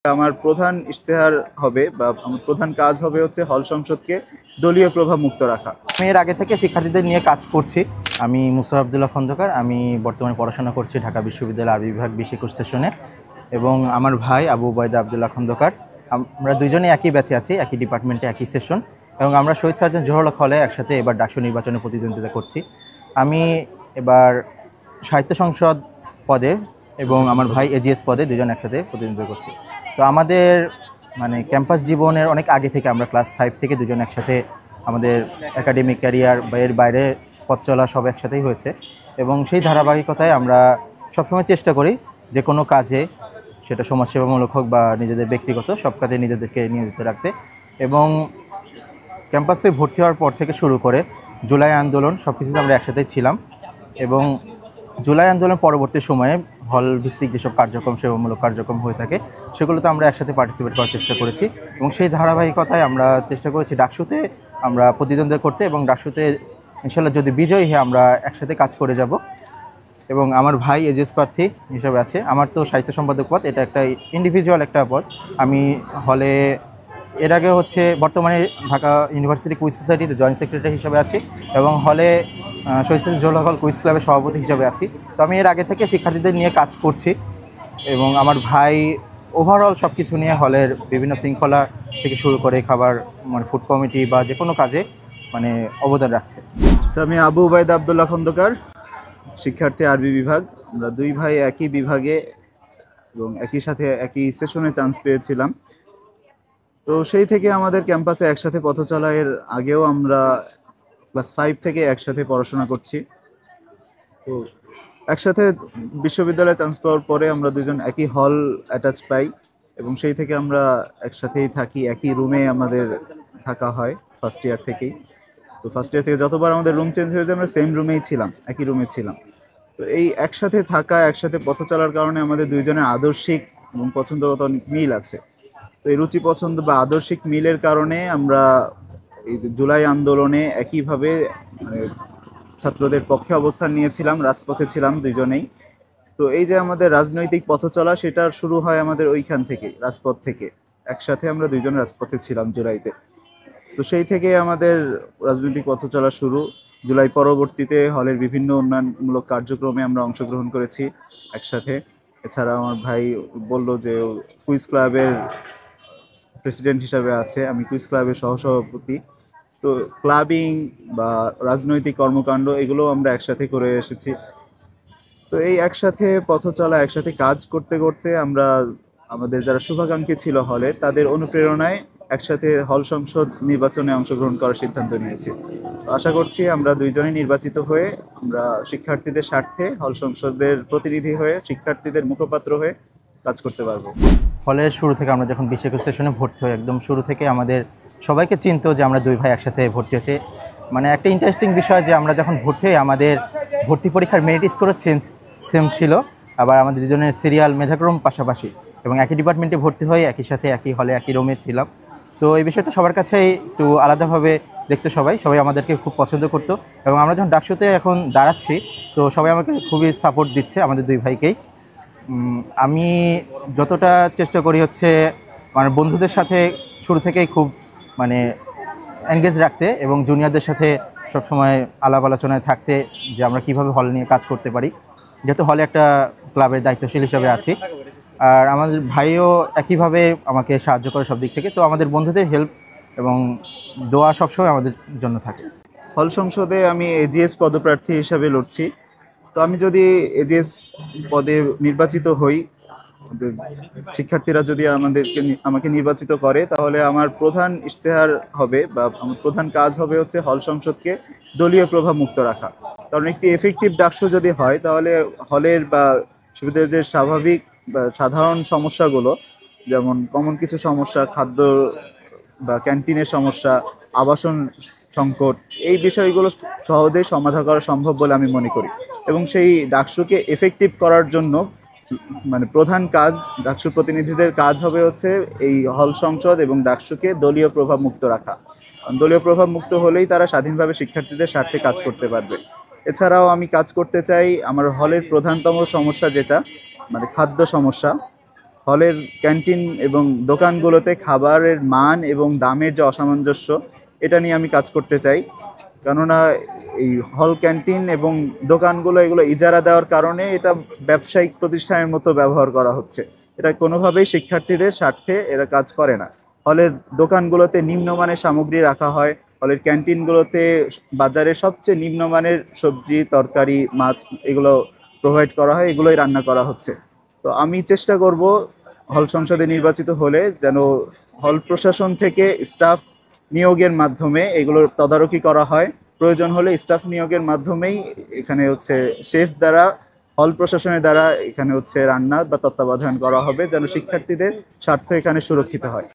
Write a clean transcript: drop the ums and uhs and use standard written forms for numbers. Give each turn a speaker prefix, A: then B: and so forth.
A: আমার প্রধান ইশতেহার হবে বা আমার প্রধান কাজ হবে হচ্ছে হল সংসদকে দলীয় প্রভাব মুক্ত রাখা।
B: আমি এর আগে থেকে শিক্ষার্থীদের নিয়ে কাজ করছি। আমি মুসা আবদুল্লাহ খন্দকার। আমি বর্তমানে পড়াশোনা করছি ঢাকা বিশ্ববিদ্যালয় আরবি বিভাগ ২০২১ সেশনে, এবং আমার ভাই আবু উবাইদা আবদুল্লাহ খন্দকার। আমরা দুইজনে একই ব্যাচে আছি, একই ডিপার্টমেন্টে, একই সেশন, এবং আমরা শহীদ সার্জন জোহরুল হক হলে একসাথে এবার ডাকসু নির্বাচনে প্রতিদ্বন্দ্বিতা করছি। আমি এবার সাহিত্য সংসদ পদে এবং আমার ভাই এজিএস পদে দুজন একসাথে প্রতিদ্বন্দ্বিতা করছি। তো আমাদের ক্যাম্পাস জীবনের অনেক আগে থেকে আমরা ক্লাস 5 থেকে দুজন একসাথে আমাদের একাডেমিক ক্যারিয়ার বা এর বাইরে পথ চলা সব একসাথেই হয়েছে, এবং সেই ধারাবাহিকতায় আমরা সবসময় চেষ্টা করি যে কোনো কাজে, সেটা সমাজসেবামূলক হোক বা নিজেদের ব্যক্তিগত, সব কাজে নিজেদেরকে নিয়োজিত রাখতে। এবং ক্যাম্পাসে ভর্তি হওয়ার পর থেকে শুরু করে জুলাই আন্দোলন সব কিছুতে আমরা একসাথেই ছিলাম, এবং জুলাই আন্দোলন পরবর্তী সময়ে হল ভিত্তিক যেসব কার্যক্রম, সেবামূলক কার্যক্রম হয়ে থাকে, সেগুলোতে আমরা একসাথে পার্টিসিপেট করার চেষ্টা করেছি, এবং সেই ধারাবাহিকতায় আমরা চেষ্টা করেছি ডাকসুতে আমরা প্রতিদ্বন্দ্বিতা করতে, এবং ডাকসুতে ইনশাল্লাহ যদি বিজয়ী হয়ে আমরা একসাথে কাজ করে যাব। এবং আমার ভাই এজিএস প্রার্থী হিসাবে আছে। আমার তো সাহিত্য সম্পাদক পদ, এটা একটা ইন্ডিভিজুয়াল একটা পদ। আমি হলে এর আগে বর্তমানে ঢাকা ইউনিভার্সিটি কুইজ সোসাইটিতে জয়েন্ট সেক্রেটারি হিসাবে আছি, এবং হলে শহীদ সার্জন জোহরুল হক কুইজ ক্লাবের সভাপতি হিসাবে আছি। তো আমি এর আগে থেকে শিক্ষার্থীদের নিয়ে কাজ করছি, এবং আমার ভাই ওভারঅল সব কিছু নিয়ে হলের বিভিন্ন শৃঙ্খলা থেকে শুরু করে খাবার ফুড কমিটি বা যে কোনো কাজে অবদান রাখছে।
A: আমি আবু উবাইদা আবদুল্লাহ খন্দকার, শিক্ষার্থী আরবি বিভাগ। আমরা দুই ভাই একই বিভাগে এবং একই সাথে একই সেশনে চান্স পেয়েছিলাম। তো সেই থেকে আমাদের ক্যাম্পাসে একসাথে পথ চলা। এর আগেও আমরা ক্লাস 5 থেকে একসাথে পড়াশোনা করছি। তো একসাথে বিশ্ববিদ্যালয়ে চান্স পাওয়ার পরে আমরা দুজন একই হল অ্যাটাচ পাই, এবং সেই থেকে আমরা একসাথেই থাকি, একই রুমে আমাদের থাকা হয় ফার্স্ট ইয়ার থেকেই। তো ফার্স্ট ইয়ার থেকে যতবার আমাদের রুম চেঞ্জ হয়েছে আমরা সেম রুমেই ছিলাম, একই রুমে ছিলাম। তো এই একসাথে থাকা, একসাথে পথ চলার কারণে আমাদের দুইজনের আদর্শিক এবং পছন্দগত অনেক মিল আছে। তো এই রুচি পছন্দ বা আদর্শিক মিলের কারণে আমরা এই জুলাই আন্দোলনে একইভাবে ছাত্রদের পক্ষে অবস্থান নিয়েছিলাম, রাজপথে ছিলাম দুইজনেই। তো এই যে আমাদের রাজনৈতিক পথ চলা, সেটা শুরু হয় আমাদের ওইখান থেকে, রাজপথ থেকে। একসাথে আমরা দুইজন রাজপথে ছিলাম জুলাইতে। তো সেই থেকে আমাদের রাজনৈতিক পথ চলা শুরু। জুলাই পরবর্তীতে হলের বিভিন্ন উন্নয়নমূলক কার্যক্রমে আমরা অংশগ্রহণ করেছি একসাথে। এছাড়া আমার ভাই বলল যে কুইজ ক্লাবের প্রেসিডেন্ট হিসাবে আছে, আমি কুইজ ক্লাবের সহসভাপতি। তো ক্লাবিং বা রাজনৈতিক কর্মকাণ্ড এগুলো আমরা একসাথে করে এসেছি। তো এই একসাথে পথ চলা, একসাথে কাজ করতে করতে আমরা আমাদের যারা শুভাকাঙ্ক্ষী ছিল হলে, তাদের অনুপ্রেরণায় একসাথে হল সংসদ নির্বাচনে অংশগ্রহণ করার সিদ্ধান্ত নিয়েছি। আশা করছি আমরা দুইজনেই নির্বাচিত হয়ে আমরা শিক্ষার্থীদের স্বার্থে হল সংসদের প্রতিনিধি হয়ে, শিক্ষার্থীদের মুখপাত্র হয়ে কাজ করতে পারবো।
B: হলের শুরু থেকে আমরা যখন ২০২১ সেশনে ভর্তি হই, একদম শুরু থেকে আমাদের সবাইকে চিনতো যে আমরা দুই ভাই একসাথে ভর্তি হয়েছি। একটা ইন্টারেস্টিং বিষয় যে আমরা যখন ভর্তি হই আমাদের ভর্তি পরীক্ষার মেরিট স্কোরও সেম ছিল, আবার আমাদের দুজনের সিরিয়াল মেধাক্রম পাশাপাশি, এবং একই ডিপার্টমেন্টে ভর্তি হয়ে একই সাথে একই হলে একই রুমে ছিলাম। তো এই বিষয়টা সবার কাছে একটু আলাদাভাবে দেখতো, সবাই আমাদেরকে খুব পছন্দ করতো, এবং আমরা যখন ডাকসুতে এখন দাঁড়াচ্ছি তো সবাই আমাকে খুবই সাপোর্ট দিচ্ছে, আমাদের দুই ভাইকেই। আমি যতটা চেষ্টা করি বন্ধুদের সাথে শুরু থেকেই খুব এনগেজ রাখতে, এবং জুনিয়রদের সাথে সবসময় আলাপ আলোচনায় থাকতে যে আমরা কীভাবে হল নিয়ে কাজ করতে পারি, যেহেতু হলে একটা ক্লাবের দায়িত্বশীল হিসাবে আছি। আর আমাদের ভাইও একইভাবে আমাকে সাহায্য করে সব দিক থেকে। তো আমাদের বন্ধুদের হেল্প এবং দোয়া সবসময় আমাদের জন্য থাকে।
A: হল সংসদে আমি এজিএস পদপ্রার্থী হিসাবে লড়ছি। তো আমি যদি এজিএস পদে নির্বাচিত হই, শিক্ষার্থীরা যদি আমাকে নির্বাচিত করে, তাহলে আমার প্রধান ইশতেহার হবে বা আমার প্রধান কাজ হবে হচ্ছে হল সংসদকে দলীয় প্রভাব মুক্ত রাখা। কারণ একটি এফেক্টিভ ডাকসু যদি হয়, তাহলে হলের বা বিশ্ববিদ্যালয়ের যে স্বাভাবিক বা সাধারণ সমস্যাগুলো, যেমন কমন কিছু সমস্যা, খাদ্য বা ক্যান্টিনের সমস্যা, আবাসন সংকট, এই বিষয়গুলো সহজেই সমাধান করা সম্ভব বলে আমি মনে করি। এবং সেই ডাকসুকে এফেক্টিভ করার জন্য প্রধান কাজ, ডাকসু প্রতিনিধিদের কাজ হবে হচ্ছে এই হল সংসদ এবং ডাকসুকে দলীয় প্রভাব মুক্ত রাখা। দলীয় প্রভাব মুক্ত হলেই তারা স্বাধীনভাবে শিক্ষার্থীদের স্বার্থে কাজ করতে পারবে। এছাড়াও আমি কাজ করতে চাই আমার হলের প্রধানতম সমস্যা যেটা খাদ্য সমস্যা। হলের ক্যান্টিন এবং দোকানগুলোতে খাবারের মান এবং দামের যে অসামঞ্জস্য, এটা নিয়ে আমি কাজ করতে চাই। কেননা এই হল ক্যান্টিন এবং দোকানগুলো এগুলো ইজারা দেওয়ার কারণে এটা ব্যবসায়িক প্রতিষ্ঠানের মতো ব্যবহার করা হচ্ছে। এটা কোনোভাবেই শিক্ষার্থীদের স্বার্থে এরা কাজ করে না। হলের দোকানগুলোতে নিম্নমানের সামগ্রী রাখা হয়, হলের ক্যান্টিনগুলোতে বাজারের সবচেয়ে নিম্নমানের সবজি, তরকারি, মাছ এগুলো প্রোভাইড করা হয়, এগুলোই রান্না করা হচ্ছে। তো আমি চেষ্টা করব হল সংসদে নির্বাচিত হলে যেন হল প্রশাসন থেকে স্টাফ নিয়োগের মাধ্যমে এগুলোর তদারকি করা হয়। প্রয়োজন হলে স্টাফ নিয়োগের মাধ্যমেই এখানে শেফ দ্বারা, হল প্রশাসনের দ্বারা এখানে রান্না বা তত্ত্বাবধান করা হবে, যেন শিক্ষার্থীদের স্বার্থ এখানে সুরক্ষিত হয়।